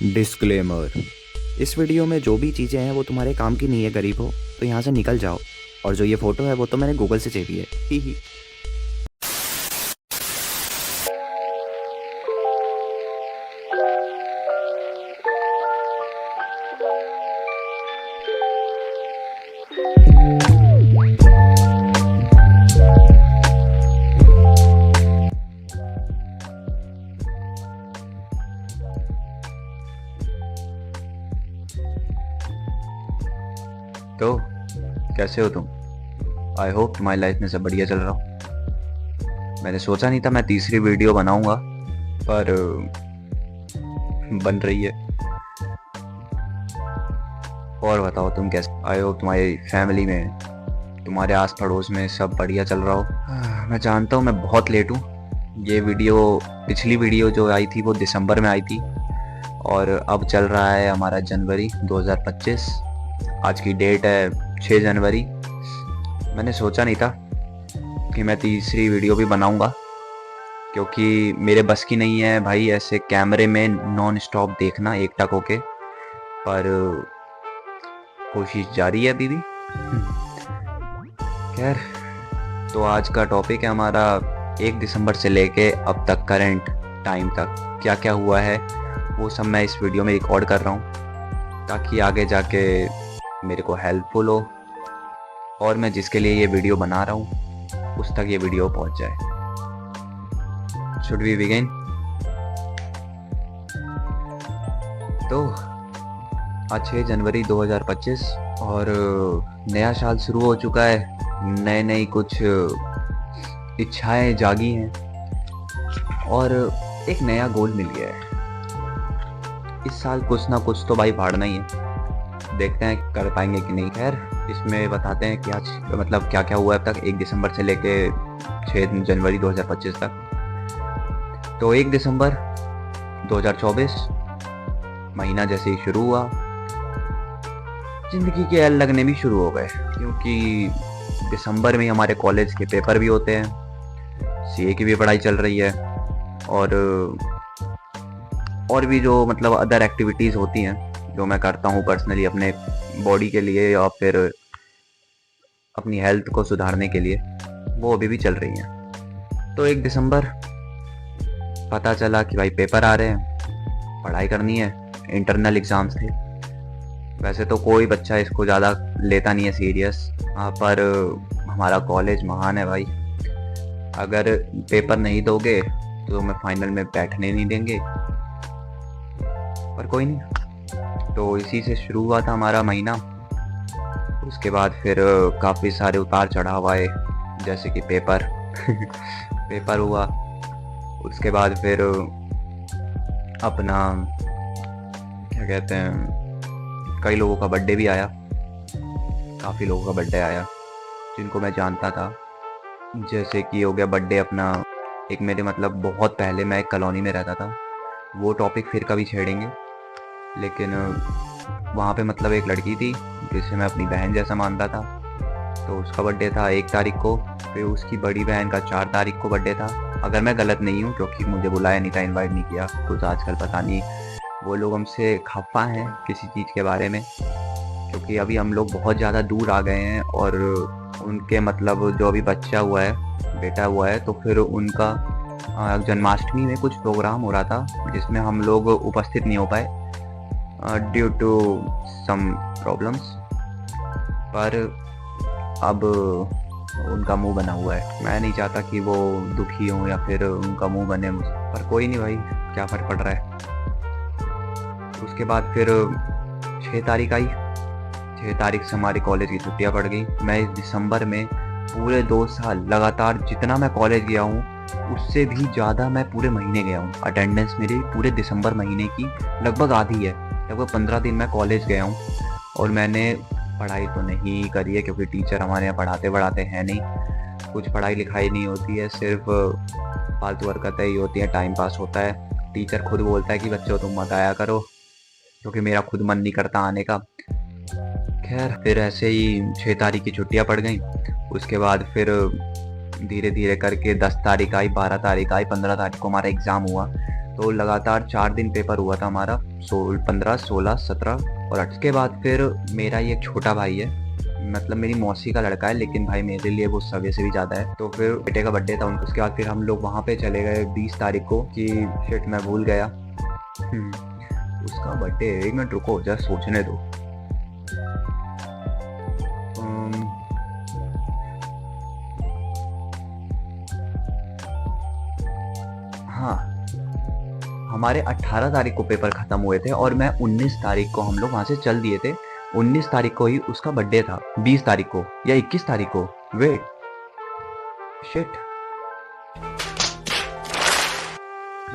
Disclaimer. इस video में जो भी चीज़ें हैं वो तुम्हारे काम की नहीं है गरीब हो, तो यहाँ से निकल जाओ। और जो ये फ़ोटो है वो तो मैंने गूगल से चेपी है। ही ही। तो कैसे हो तुम? आई होप तुम्हारी लाइफ में सब बढ़िया चल रहा हो। मैंने सोचा नहीं था मैं तीसरी वीडियो बनाऊंगा, पर बन रही है। और बताओ तुम कैसे? आई होप तुम्हारी फैमिली में, तुम्हारे आस पड़ोस में सब बढ़िया चल रहा हो। मैं जानता हूँ मैं बहुत लेट हूँ। ये वीडियो, पिछली वीडियो जो आई थी वो दिसंबर में आई थी, और अब चल रहा है हमारा जनवरी 2025। आज की डेट है 6 जनवरी। मैंने सोचा नहीं था कि मैं तीसरी वीडियो भी बनाऊंगा, क्योंकि मेरे बस की नहीं है भाई ऐसे कैमरे में नॉन स्टॉप देखना एकटक होके। पर कोशिश जारी है अभी भी। खैर, तो आज का टॉपिक है हमारा 1 दिसंबर से लेके अब तक करंट टाइम तक क्या क्या हुआ है, वो सब मैं इस वीडियो में रिकॉर्ड कर रहा हूँ, ताकि आगे जाके मेरे को हेल्पफुल हो, और मैं जिसके लिए ये वीडियो बना रहा हूँ उस तक ये वीडियो पहुँच जाए। Should we begin? तो आज 6 जनवरी 2025 और नया साल शुरू हो चुका है। नए नई कुछ इच्छाएं जागी हैं और एक नया गोल मिल गया है। इस साल कुछ ना कुछ तो भाई फाड़ना ही है। देखते हैं कर पाएंगे कि नहीं। खैर, इसमें बताते हैं कि आज मतलब क्या क्या हुआ है अब तक 1 दिसंबर से लेके 6 जनवरी 2025 तक। तो 1 दिसंबर 2024 महीना जैसे ही शुरू हुआ, जिंदगी के एल लगने भी शुरू हो गए, क्योंकि दिसंबर में हमारे कॉलेज के पेपर भी होते हैं, सीए की भी पढ़ाई चल रही है, और भी जो मतलब अदर एक्टिविटीज़ होती हैं जो मैं करता हूँ पर्सनली अपने बॉडी के लिए या फिर अपनी हेल्थ को सुधारने के लिए, वो अभी भी चल रही हैं। तो 1 दिसंबर पता चला कि भाई पेपर आ रहे हैं, पढ़ाई करनी है। इंटरनल एग्ज़ाम्स थे। वैसे तो कोई बच्चा इसको ज़्यादा लेता नहीं है सीरियस, पर हमारा कॉलेज महान है भाई। अगर पेपर नहीं दोगे तो मैं फाइनल में बैठने नहीं देंगे, पर कोई नहीं। तो इसी से शुरू हुआ था हमारा महीना। उसके बाद फिर काफ़ी सारे उतार चढ़ाव आए, जैसे कि पेपर पेपर हुआ। उसके बाद फिर अपना क्या कहते हैं, कई लोगों का बर्थडे भी आया, काफ़ी लोगों का बर्थडे आया जिनको मैं जानता था। जैसे कि हो गया बर्थडे अपना एक मेरे मतलब बहुत पहले, मैं एक कॉलोनी में रहता था, वो टॉपिक फिर कभी छेड़ेंगे। लेकिन वहाँ पे मतलब एक लड़की थी जिसे मैं अपनी बहन जैसा मानता था। तो उसका बर्थडे था 1 तारीख को, फिर उसकी बड़ी बहन का 4 तारीख को बर्थडे था, अगर मैं गलत नहीं हूँ, क्योंकि मुझे बुलाया नहीं था, इनवाइट नहीं किया। कुछ आजकल पता नहीं वो लोग हमसे खफा हैं किसी चीज़ के बारे में, क्योंकि अभी हम लोग बहुत ज़्यादा दूर आ गए हैं। और उनके मतलब जो अभी बच्चा हुआ है, बेटा हुआ है, तो फिर उनका जन्माष्टमी में कुछ प्रोग्राम हो रहा था जिसमें हम लोग उपस्थित नहीं हो पाए ड्यू टू सम प्रॉब्लम्स। पर अब उनका मुंह बना हुआ है। मैं नहीं चाहता कि वो दुखी हो या फिर उनका मुंह बने मुझसे, पर कोई नहीं भाई, क्या फ़र्क पड़ रहा है। उसके बाद फिर 6 तारीख आई। 6 तारीख से हमारी कॉलेज की छुट्टियां पड़ गई। मैं इस दिसंबर में पूरे 2 साल लगातार जितना मैं कॉलेज गया हूँ उससे भी ज़्यादा मैं पूरे महीने गया हूँ। अटेंडेंस मेरी पूरे दिसंबर महीने की लगभग आधी है। लगभग 15 दिन मैं कॉलेज गया हूँ, और मैंने पढ़ाई तो नहीं करी है, क्योंकि टीचर हमारे यहाँ पढ़ाते हैं नहीं। कुछ पढ़ाई लिखाई नहीं होती है, सिर्फ फालतू हरकतें ही होती हैं, टाइम पास होता है। टीचर खुद बोलता है कि बच्चों तुम मत आया करो, क्योंकि मेरा खुद मन नहीं करता आने का। खैर, फिर ऐसे ही 6 तारीख की छुट्टियां पड़ गई। उसके बाद फिर धीरे धीरे करके 10 तारीख आई, 12 तारीख आई, 15 तारीख को हमारा एग्ज़ाम हुआ। तो लगातार 4 दिन पेपर हुआ था हमारा, 15, 16, 17 और 8 के बाद फिर मेरा ये एक छोटा भाई है, मतलब मेरी मौसी का लड़का है, लेकिन भाई मेरे लिए वो सगे से भी ज़्यादा है। तो फिर बेटे का बर्थडे था उनका, उसके बाद फिर हम लोग वहाँ पे चले गए 20 तारीख को, कि शिट मैं भूल गया। उसका बर्थडे, एक मिनट रुको जरा सोचने दो। हाँ, हमारे 18 तारीख को पेपर ख़त्म हुए थे और मैं 19 तारीख को हम लोग वहाँ से चल दिए थे। 19 तारीख को ही उसका बर्थडे था, 20 तारीख को या 21 तारीख को, वेट, शिट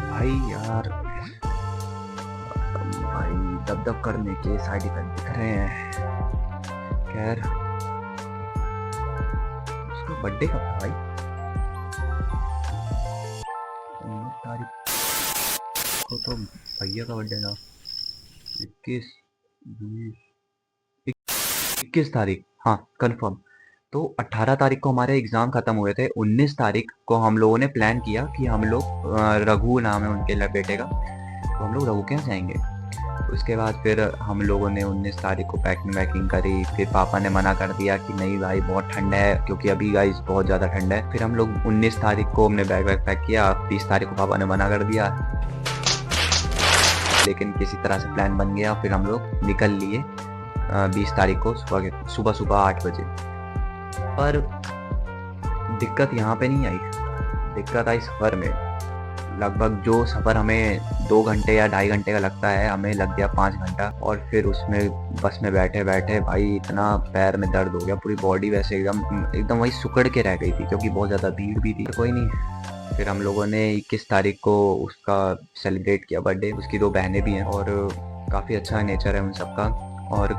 भाई यार, भाई दब करने के साइड इफेक्ट दिख रहे हैं। खैर, उसका बर्थडे कब था भाई? 19 तारीख को तो भैया का बर्थडे था। 21, 21 तारीख, हाँ कंफर्म। तो 18 तारीख को हमारे एग्ज़ाम ख़त्म हुए थे। 19 तारीख को हम लोगों ने प्लान किया कि हम लोग रघु नाम है उनके बेटे का, तो हम लोग रघु के यहाँ जाएंगे। उसके बाद फिर हम लोगों ने 19 तारीख को पैकिंग वैकिंग करी। फिर पापा ने मना कर दिया कि नहीं भाई बहुत ठंड है, क्योंकि अभी गाइस बहुत ज़्यादा ठंड है। फिर हम लोग 19 तारीख को हमने बैग वैग पैक किया। 20 तारीख को पापा ने मना कर दिया, लेकिन किसी तरह से प्लान बन गया। फिर हम लोग निकल लिए 20 तारीख को सुबह 8 बजे। पर दिक्कत यहाँ पे नहीं आई, दिक्कत आई सफ़र में। लगभग जो सफ़र हमें 2 घंटे या 2.5 घंटे का लगता है, हमें लग गया 5 घंटा। और फिर उसमें बस में बैठे बैठे भाई इतना पैर में दर्द हो गया, पूरी बॉडी वैसे एकदम वही सुकड़ के रह गई थी, क्योंकि बहुत ज़्यादा भीड़ भी थी। कोई नहीं, फिर हम लोगों ने 21 तारीख को उसका सेलिब्रेट किया बर्थडे। उसकी 2 बहनें भी हैं और काफ़ी अच्छा नेचर है उन सबका। और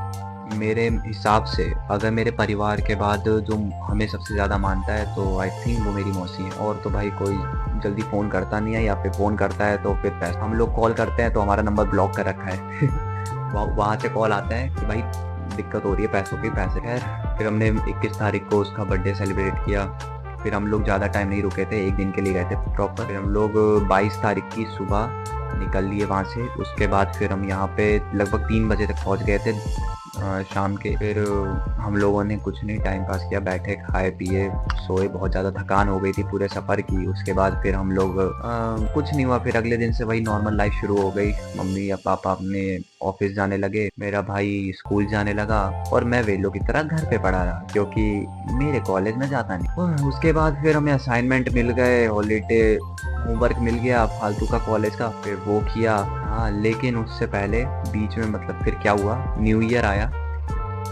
मेरे हिसाब से अगर मेरे परिवार के बाद जो हमें सबसे ज़्यादा मानता है तो आई थिंक वो मेरी मौसी है। और तो भाई कोई जल्दी फ़ोन करता नहीं है, या फिर फ़ोन करता है तो फिर पैसे, हम लोग कॉल करते हैं तो हमारा नंबर ब्लॉक कर रखा है। वहाँ से कॉल आता है कि भाई दिक्कत हो रही है पैसों की, पैसे। खैर, फिर हमने 21 तारीख को उसका बर्थडे सेलिब्रेट किया। फिर हम लोग ज़्यादा टाइम नहीं रुके थे, 1 दिन के लिए गए थे प्रॉपर। फिर हम लोग 22 तारीख की सुबह निकल लिए वहाँ से। उसके बाद फिर हम यहाँ पे लगभग 3 बजे तक पहुँच गए थे शाम के। फिर हम लोगों ने कुछ नहीं, टाइम पास किया, बैठे खाए पिए सोए। बहुत ज़्यादा थकान हो गई थी पूरे सफ़र की। उसके बाद फिर हम लोग कुछ नहीं हुआ। फिर अगले दिन से वही नॉर्मल लाइफ शुरू हो गई। मम्मी या पापा अपने ऑफिस जाने लगे, मेरा भाई स्कूल जाने लगा और मैं वेलों की तरह घर पे पड़ा रहा, क्योंकि मेरे कॉलेज में जाता नहीं। उसके बाद फिर हमें असाइनमेंट मिल गए, हॉलीडे होमवर्क मिल गया फालतू का कॉलेज का, फिर वो किया। हाँ, लेकिन उससे पहले बीच में मतलब फिर क्या हुआ, न्यू ईयर आया।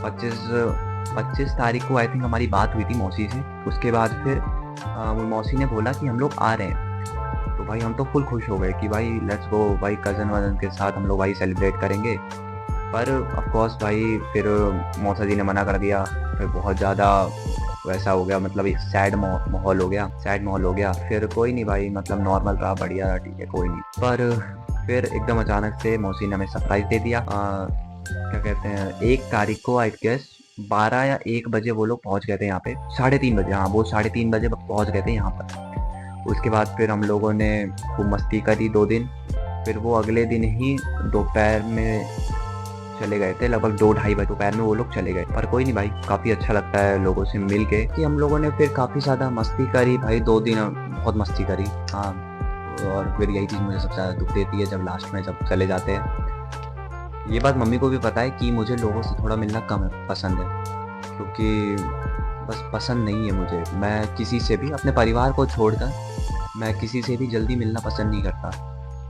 25 तारीख को आई थिंक हमारी बात हुई थी मौसी से। उसके बाद फिर वो मौसी ने बोला कि हम लोग आ रहे हैं। तो भाई हम तो फुल खुश हो गए कि भाई लेट्स गो, भाई कज़न वज़न के साथ हम लोग भाई सेलिब्रेट करेंगे। पर ऑफ कोर्स भाई फिर मौसा जी ने मना कर दिया। फिर बहुत ज़्यादा वैसा हो गया, मतलब एक सैड माहौल हो गया। फिर कोई नहीं भाई, मतलब नॉर्मल रहा, बढ़िया, ठीक है कोई नहीं। पर फिर एकदम अचानक से मौसी ने हमें सरप्राइज़ दे दिया। क्या कहते हैं, 1 तारीख को आई गेस 12 या 1 बजे वो लोग पहुंच गए थे यहाँ पे। 3:30 बजे, हाँ वो 3:30 बजे पहुंच गए थे यहाँ पर। उसके बाद फिर हम लोगों ने खूब मस्ती करी 2 दिन। फिर वो अगले दिन ही दोपहर में चले गए थे, लगभग 2-2:30 बजे दोपहर में वो लोग चले गए। पर कोई नहीं भाई, काफ़ी अच्छा लगता है लोगों से मिल के। कि हम लोगों ने फिर काफ़ी ज़्यादा मस्ती करी भाई, 2 दिन बहुत मस्ती करी। हाँ, और फिर यही चीज़ मुझे सबसे ज़्यादा दुख देती है जब लास्ट में जब चले जाते हैं। ये बात मम्मी को भी पता है कि मुझे लोगों से थोड़ा मिलना कम पसंद है, क्योंकि बस पसंद नहीं है मुझे। मैं किसी से भी, अपने परिवार को छोड़कर, मैं किसी से भी जल्दी मिलना पसंद नहीं करता।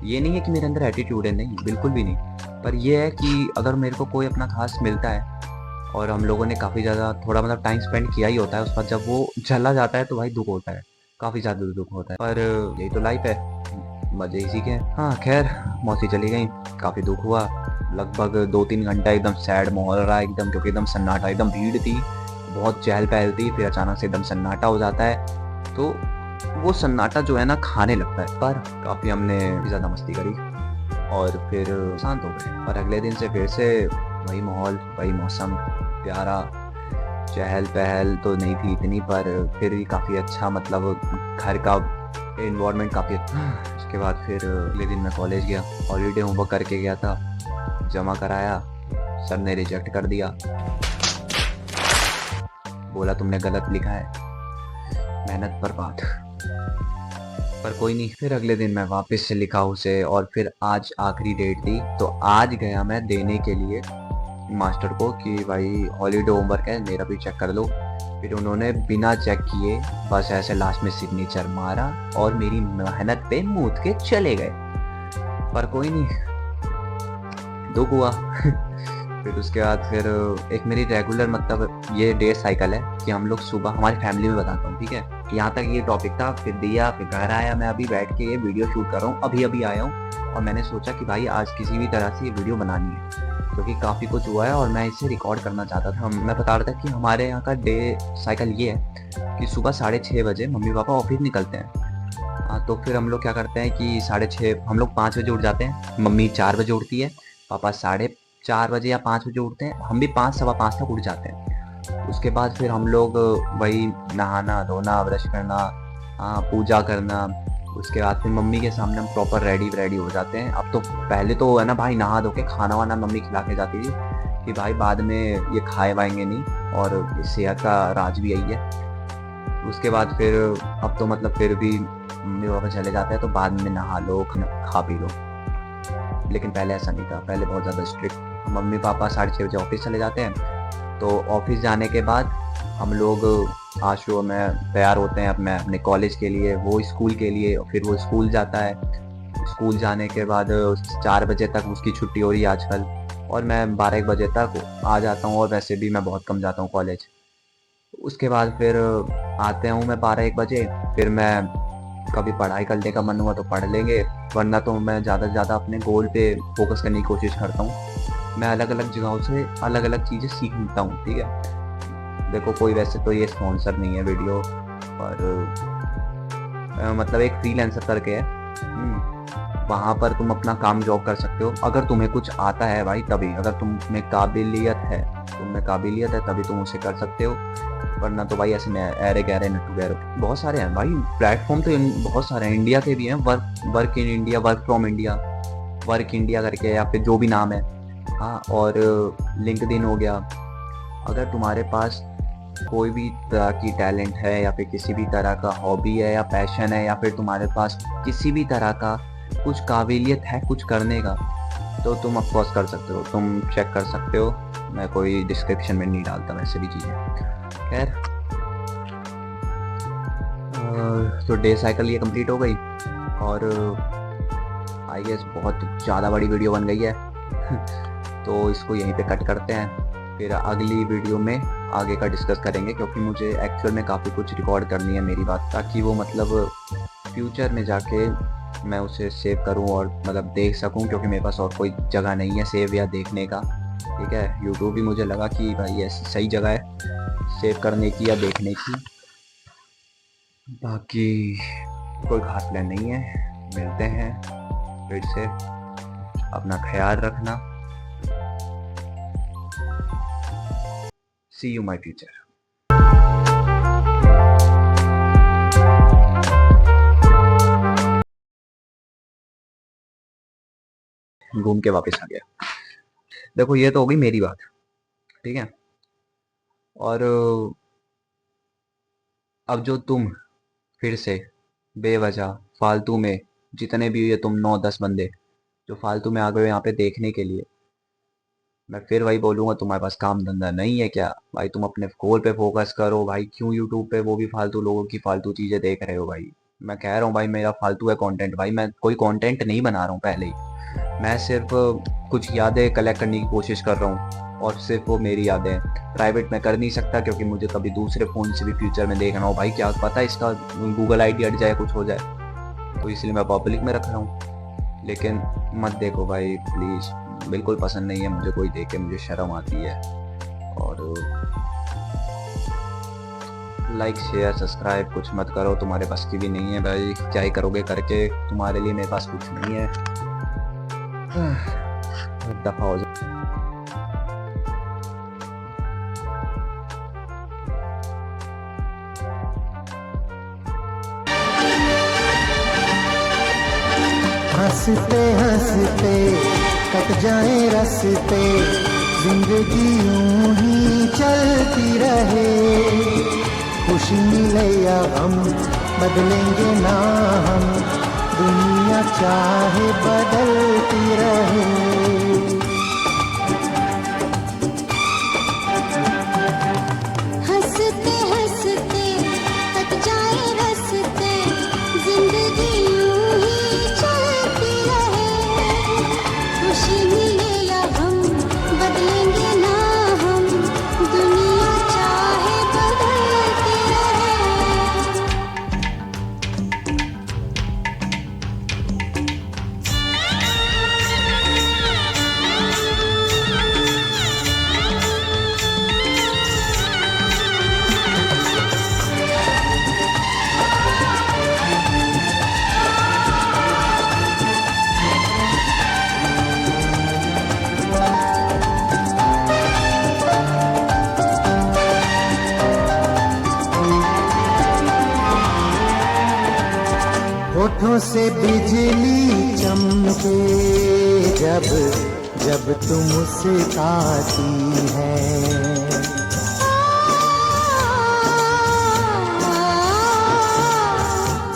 ये नहीं है कि मेरे अंदर एटीट्यूड है, नहीं, बिल्कुल भी नहीं। पर यह है कि अगर मेरे को कोई अपना खास मिलता है और हम लोगों ने काफ़ी ज़्यादा थोड़ा मतलब टाइम स्पेंड किया ही होता है, उसके बाद जब वो चला जाता है तो भाई दुख होता है, काफ़ी ज़्यादा दुख होता है। पर यही तो लाइफ है, मज़े इसी के। हाँ खैर, मौसी चली गई, काफ़ी दुख हुआ। लगभग 2-3 घंटा एकदम सैड माहौल रहा एकदम, क्योंकि एकदम सन्नाटा, एकदम भीड़ थी, बहुत चहल पहल थी। फिर अचानक से एकदम सन्नाटा हो जाता है, तो वो सन्नाटा जो है ना खाने लगता है। पर काफ़ी हमने ज़्यादा मस्ती करी और फिर शांत हो गए। और अगले दिन से फिर से वही माहौल, वही मौसम प्यारा। चहल पहल तो नहीं थी इतनी, पर फिर भी काफ़ी अच्छा, मतलब घर का इन्वायरमेंट काफ़ी उसके बाद फिर अगले दिन मैं कॉलेज गया, हॉलीडे होमवर्क करके गया था, जमा कराया, सर ने रिजेक्ट कर दिया, बोला तुमने गलत लिखा है, मेहनत बर्बाद। पर कोई नहीं, फिर अगले दिन मैं वापस से लिखा उसे, और फिर आज आखिरी डेट थी, तो आज गया मैं देने के लिए मास्टर को कि भाई हॉलीडे होमवर्क है, मेरा भी चेक कर लो। फिर उन्होंने बिना चेक किए बस ऐसे लास्ट में सिग्नेचर मारा और मेरी मेहनत पे मूत के चले गए। पर कोई नहीं, दुख हुआ। फिर उसके बाद फिर एक मेरी रेगुलर मतलब ये डे साइकिल है कि हम लोग सुबह, हमारी फैमिली में बताता हूँ, ठीक है। यहाँ तक ये टॉपिक था, फिर दिया, फिर घर आया, मैं अभी बैठ के ये वीडियो शूट कर रहा हूँ, अभी अभी आया हूँ, और मैंने सोचा कि भाई आज किसी भी तरह से ये वीडियो बनानी है, क्योंकि काफ़ी कुछ हुआ है और मैं इसे रिकॉर्ड करना चाहता था। मैं बता रहा था कि हमारे यहाँ का डे साइकिल ये है कि सुबह 6:30 बजे मम्मी पापा ऑफिस निकलते हैं। तो फिर हम लोग क्या करते हैं कि 6:30, हम लोग 5 बजे उठ जाते हैं, मम्मी 4 बजे उठती है, पापा 4:30 बजे या 5 बजे उठते हैं, हम भी 5 सवा 5 तक उठ जाते हैं। उसके बाद फिर हम लोग वही नहाना धोना, ब्रश करना, पूजा करना, उसके बाद फिर मम्मी के सामने हम प्रॉपर रेडी हो जाते हैं। अब तो पहले तो है ना भाई, नहा धो के खाना वाना मम्मी खिला के जाती थी कि भाई बाद में ये खाए वाएंगे नहीं, और सेहत का राज भी यही है। उसके बाद फिर अब तो मतलब फिर भी मम्मी पापा चले जाते हैं तो बाद में नहा लो, खा पी लो, लेकिन पहले ऐसा नहीं था, पहले बहुत ज़्यादा स्ट्रिक्ट। मम्मी पापा 6:30 बजे ऑफिस चले जाते हैं, तो ऑफिस जाने के बाद हम लोग आशु में तैयार होते हैं अपने कॉलेज के लिए, वो स्कूल के लिए, फिर वो स्कूल जाता है। स्कूल जाने के बाद 4 बजे तक उसकी छुट्टी हो रही है आजकल, और मैं 12-1 बजे तक आ जाता हूँ, और वैसे भी मैं बहुत कम जाता हूँ कॉलेज। उसके बाद फिर आते हूँ मैं 12-1 बजे, फिर मैं कभी पढ़ाई करने का मन हुआ तो पढ़ लेंगे, वरना तो मैं ज़्यादा से ज़्यादा अपने गोल पे फोकस करने की कोशिश करता हूँ। मैं अलग अलग जगहों से अलग अलग चीज़ें सीखता हूँ, ठीक है। देखो कोई वैसे तो ये स्पॉन्सर नहीं है वीडियो, पर मतलब एक फ्रीलांसर करके है, वहाँ पर तुम अपना काम जॉब कर सकते हो, अगर तुम्हें कुछ आता है भाई तभी, अगर तुम्हें काबिलियत है तभी तुम उसे कर सकते हो, वरना तो भाई ऐसे ऐरे गहरे नट्टू गहरे बहुत सारे हैं भाई प्लेटफॉर्म, तो बहुत सारे हैं, इंडिया के भी हैं, work in India, work from India, work India करके, या फिर जो भी नाम है, हाँ। और लिंक्डइन हो गया। अगर तुम्हारे पास कोई भी तरह की टैलेंट है, या फिर किसी भी तरह का हॉबी है या पैशन है, या फिर तुम्हारे पास किसी भी तरह का कुछ काबिलियत है कुछ करने का, तो तुम अफकोर्स कर सकते हो, तुम चेक कर सकते हो, मैं कोई डिस्क्रिप्शन में नहीं डालता वैसे भी चीज़ें। खैर, तो डे साइकिल ये कंप्लीट हो गई, और आई गेस बहुत ज़्यादा बड़ी वीडियो बन गई है। तो इसको यहीं पे कट करते हैं, फिर अगली वीडियो में आगे का डिस्कस करेंगे, क्योंकि मुझे एक्चुअल में काफ़ी कुछ रिकॉर्ड करनी है मेरी बात, ताकि वो मतलब फ्यूचर में जाके मैं उसे सेव करूं और मतलब देख सकूं, क्योंकि मेरे पास और कोई जगह नहीं है सेव या देखने का, ठीक है। यूट्यूब भी मुझे लगा कि भाई ऐसी सही जगह है सेव करने की या देखने की। बाकी कोई खास प्लान नहीं है, मिलते हैं फिर से, अपना ख्याल रखना, सी यू माय फ्यूचर। घूम के वापस आ गया। देखो ये तो हो गई मेरी बात, ठीक है। और अब जो तुम फिर से बेवजह फालतू में, जितने भी ये तुम 9-10 बंदे जो फालतू में आ गए हो यहाँ पे देखने के लिए, मैं फिर वही बोलूँगा, तुम्हारे पास काम धंधा नहीं है क्या भाई? तुम अपने गोल पे फोकस करो भाई, क्यों यूट्यूब पे वो भी फालतू लोगों की फालतू चीज़ें देख रहे हो भाई? मैं कह रहा हूँ भाई, मेरा फालतू है कंटेंट भाई, मैं कोई कंटेंट नहीं बना रहा हूँ पहले ही, मैं सिर्फ कुछ यादें कलेक्ट करने की कोशिश कर रहा हूँ, और सिर्फ वो मेरी यादें हैं। प्राइवेट में कर नहीं सकता, क्योंकि मुझे कभी दूसरे फ़ोन से भी फ्यूचर में देखना हो भाई, क्या पता इसका गूगल आईडी हट जाए, कुछ हो जाए, तो इसलिए मैं पब्लिक में रख रहा हूँ। लेकिन मत देखो भाई प्लीज़, बिल्कुल पसंद नहीं है मुझे कोई देखे, मुझे शर्म आती है। और लाइक शेयर सब्सक्राइब कुछ मत करो, तुम्हारे पास की भी नहीं है भाई, क्या ही करोगे करके, तुम्हारे लिए मेरे पास कुछ नहीं है। दफा हो जाए। हंसते हंसते कट जाए रास्ते, जिंदगी यूं ही चलती रहे। खुशी मिले या गम बदलेंगे ना हम, दुनिया चाहे बदलती रहे। हंसते हंसते कट जाए रास्ते, जिंदगी यूं ही चलती रहे। खुशी मिले या गम बदलेंगे ना हम, दुनिया चाहे बदलती रहे। होठों से बिजली चमके जब जब तुम मुस्कुराती है।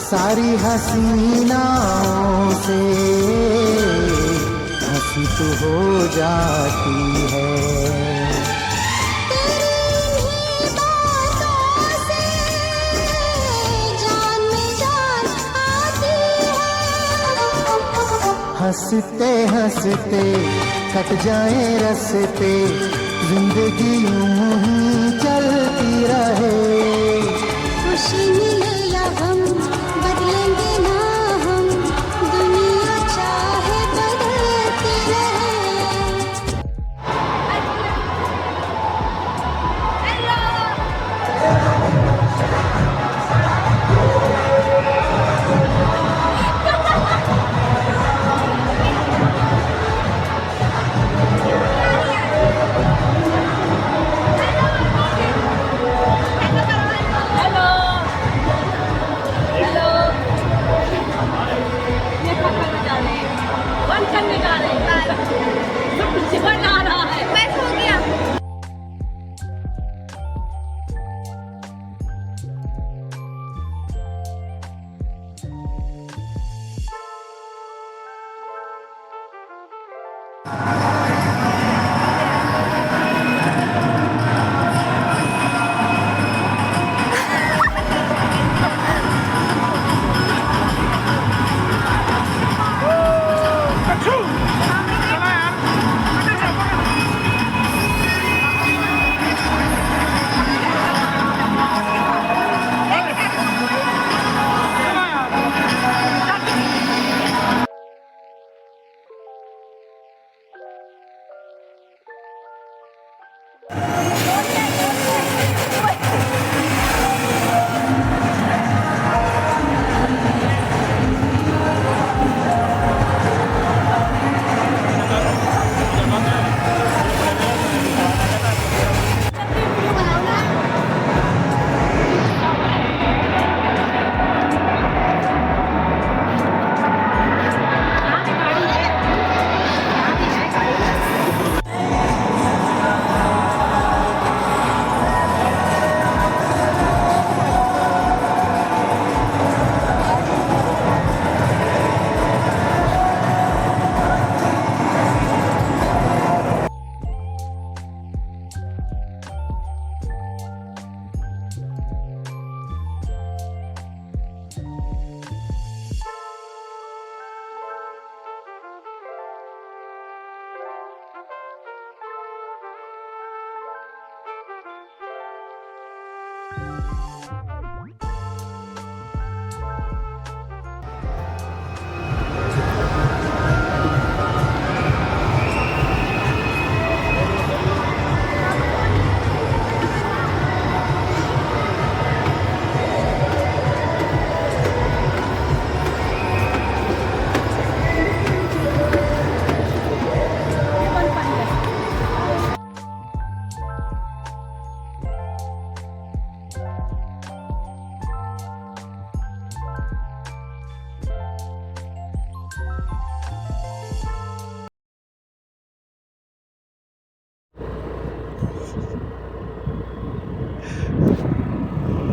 सारी हसीनाओं से हंसी तो हो जाती है। तेरी बातों से जान में जान आती है। हंसते हंसते कट जाए रास्ते, जिंदगी यूं ही चलती रहे। खुशी मिले या गम बदलेंगे ना हम, दुनिया चाहे बदलती रहे।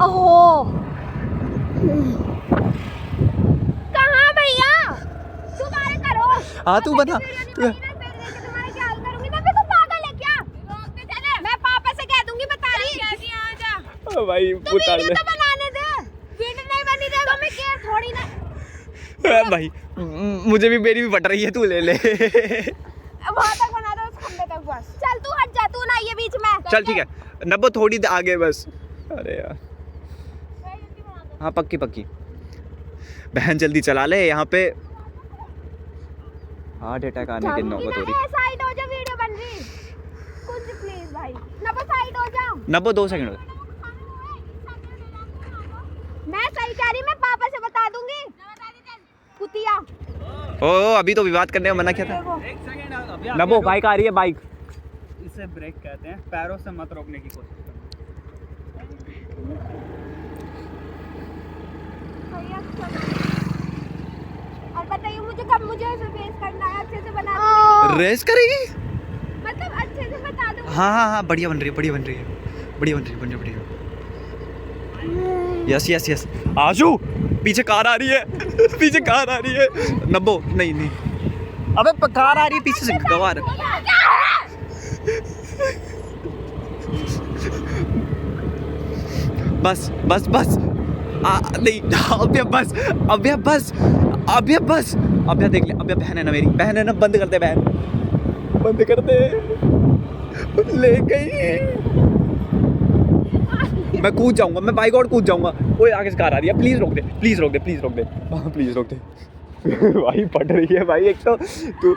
ओहो कहाँ भैया तुम्हारे करो। हाँ तू बता तुम्हारे क्या हाल करूंगी मैं भी। तू पागल है क्या? मैं पापा से कह दूंगी बता रही आजा। भाई तो वीडियो तो बनाने दे। वीडियो नहीं बनी दे तो मैं केयर थोड़ी ना। भाई मुझे भी मेरी भी फट रही है, तू ले ले। वहाँ तक बना दो उस खंबे तक बस। चल तू हट जा, तू ना ये बीच में। चल ठीक है नब्बो थोड़ी आगे बस। अरे यार हाँ पक्की पक्की। बहन जल्दी चला ले यहाँ पे हार्ट अटैक आने की नौबत हो रही। साइड हो जा वीडियो बन रही। कुछ प्लीज भाई ना बस साइड हो जा। नब्बो 2 सेकंड। मैं सही कह रही, मैं पापा से बता दूंगी। कुतिया ओ अभी तो विवाद करने का मना किया था। एक सेकंड नब्बो बाइक आ रही है बाइक। इसे ब्रेक कहते हैं, पैरों से मत रोकने की कोशिश करना। और बताइए मुझे कब मुझे रेस करना है। अच्छे से बना दूंगी। रेस करेगी? मतलब अच्छे से बता दूंगी। हाँ हाँ हाँ बढ़िया बन रही है बढ़िया बन रही है बढ़िया बन रही है बढ़िया बढ़िया। यस यस यस आशु पीछे कार आ रही है। पीछे कार आ रही है। नब्बो नहीं नहीं अबे कार आ रही है पीछे से गवार। बस बस बस नहीं अभ्या बस अभ्या बस अभ्या बस अभ्या देख ले। अभ्या बहन है ना मेरी बहन है ना। बंद कर दे बहन बंद कर दे। ले गई। मैं कूद जाऊंगा मैं बाइक और कूद जाऊंगा। ओए आगे से कार आ रही है। प्लीज रोक दे प्लीज रोक दे प्लीज रोक दे। हाँ प्लीज रोक दे। भाई पट रही है भाई एक तो तू